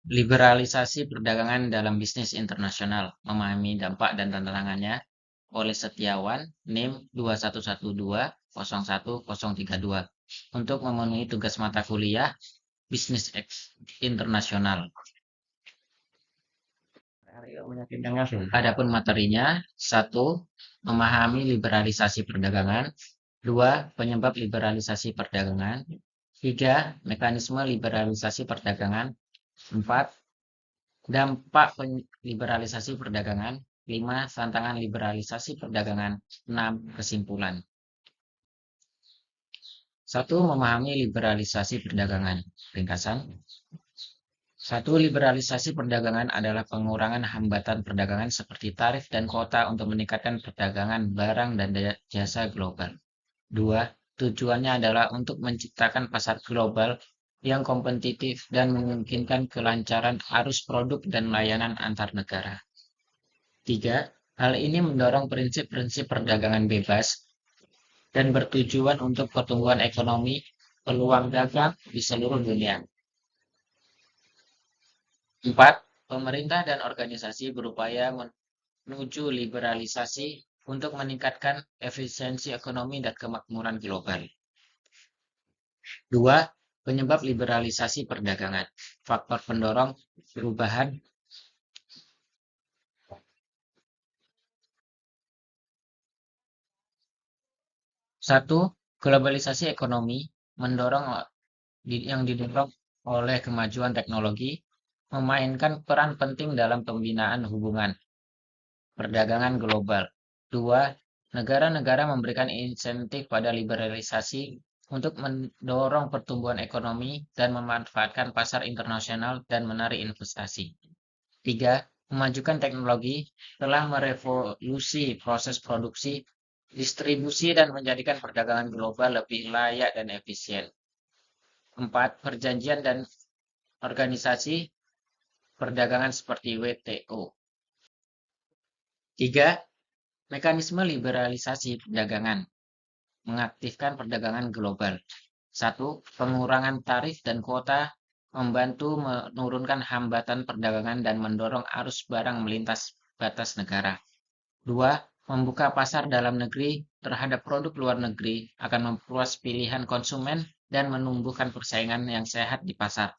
Liberalisasi perdagangan dalam bisnis internasional, memahami dampak dan tantangannya, oleh Setiawan, NIM 2112010032, untuk memenuhi tugas mata kuliah Bisnis Internasional. Adapun materinya, 1. Memahami liberalisasi perdagangan. 2. Penyebab liberalisasi perdagangan. 3. Mekanisme liberalisasi perdagangan. 4. Dampak liberalisasi perdagangan. 5. Tantangan liberalisasi perdagangan. 6. Kesimpulan. 1. Memahami liberalisasi perdagangan. Ringkasan. 1. Liberalisasi perdagangan adalah pengurangan hambatan perdagangan seperti tarif dan kuota untuk meningkatkan perdagangan barang dan jasa global. 2. Tujuannya adalah untuk menciptakan pasar global yang kompetitif dan memungkinkan kelancaran arus produk dan layanan antar negara. 3. Hal ini mendorong prinsip-prinsip perdagangan bebas dan bertujuan untuk pertumbuhan ekonomi, peluang dagang di seluruh dunia. 4. Pemerintah dan organisasi berupaya menuju liberalisasi untuk meningkatkan efisiensi ekonomi dan kemakmuran global. 2. Penyebab liberalisasi perdagangan. Faktor pendorong perubahan. 1. Globalisasi ekonomi mendorong yang didorong oleh kemajuan teknologi, memainkan peran penting dalam pembinaan hubungan perdagangan global. 2. Negara-negara memberikan insentif pada liberalisasi untuk mendorong pertumbuhan ekonomi dan memanfaatkan pasar internasional dan menarik investasi. 3. Memajukan teknologi telah merevolusi proses produksi, distribusi, dan menjadikan perdagangan global lebih layak dan efisien. 4. Perjanjian dan organisasi perdagangan seperti WTO. 3. Mekanisme liberalisasi perdagangan mengaktifkan perdagangan global. 1. Pengurangan tarif dan kuota membantu menurunkan hambatan perdagangan dan mendorong arus barang melintas batas negara. 2. Membuka pasar dalam negeri terhadap produk luar negeri akan memperluas pilihan konsumen dan menumbuhkan persaingan yang sehat di pasar.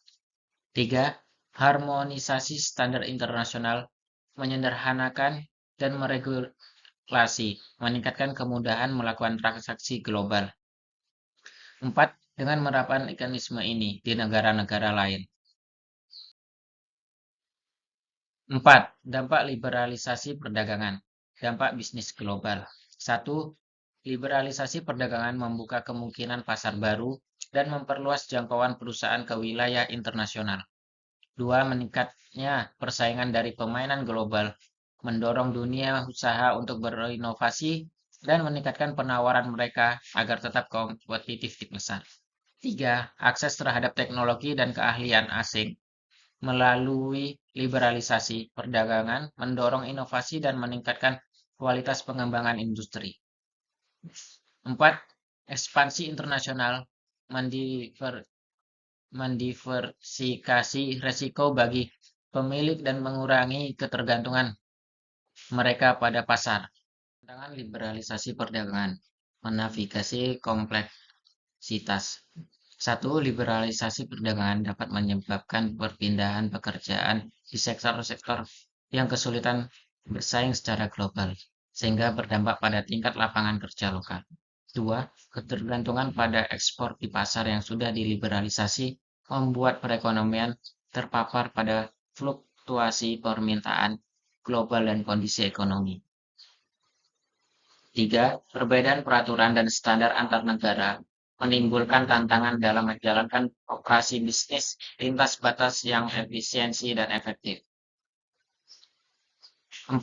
3. Harmonisasi standar internasional menyederhanakan dan meregulasi, meningkatkan kemudahan melakukan transaksi global. 4. Dengan menerapkan mekanisme ini di negara-negara lain. 4. Dampak liberalisasi perdagangan. Dampak bisnis global. 1. Liberalisasi perdagangan membuka kemungkinan pasar baru dan memperluas jangkauan perusahaan ke wilayah internasional. 2. Meningkatnya persaingan dari permainan global, mendorong dunia usaha untuk berinovasi dan meningkatkan penawaran mereka agar tetap kompetitif di pasar. 3. Akses terhadap teknologi dan keahlian asing. Melalui liberalisasi perdagangan, mendorong inovasi dan meningkatkan kualitas pengembangan industri. 4. Ekspansi internasional mendiversifikasi resiko bagi pemilik dan mengurangi ketergantungan mereka pada pasar. Tantangan liberalisasi perdagangan, menavigasi kompleksitas. 1. Liberalisasi perdagangan dapat menyebabkan perpindahan pekerjaan di sektor-sektor yang kesulitan bersaing secara global, sehingga berdampak pada tingkat lapangan kerja lokal. 2. Ketergantungan pada ekspor di pasar yang sudah diliberalisasi membuat perekonomian terpapar pada fluktuasi permintaan global dan kondisi ekonomi. 3. Perbedaan peraturan dan standar antar negara menimbulkan tantangan dalam menjalankan operasi bisnis lintas batas yang efisiensi dan efektif. 4.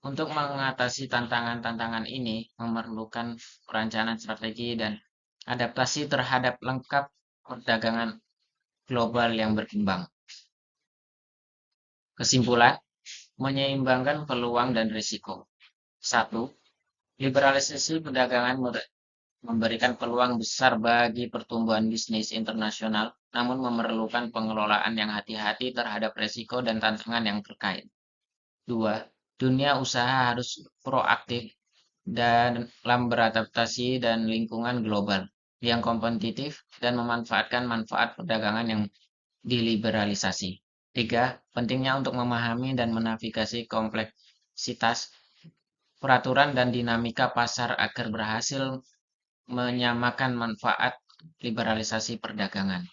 Untuk mengatasi tantangan-tantangan ini memerlukan perencanaan strategi dan adaptasi terhadap lengkap perdagangan global yang berkembang. Kesimpulan, menyeimbangkan peluang dan risiko. 1. Liberalisasi perdagangan memberikan peluang besar bagi pertumbuhan bisnis internasional, namun memerlukan pengelolaan yang hati-hati terhadap resiko dan tantangan yang terkait. Dua, dunia usaha harus proaktif dan dalam beradaptasi dan lingkungan global yang kompetitif dan memanfaatkan manfaat perdagangan yang diliberalisasi. Tiga, pentingnya untuk memahami dan menavigasi kompleksitas peraturan dan dinamika pasar agar berhasil menyamakan manfaat liberalisasi perdagangan.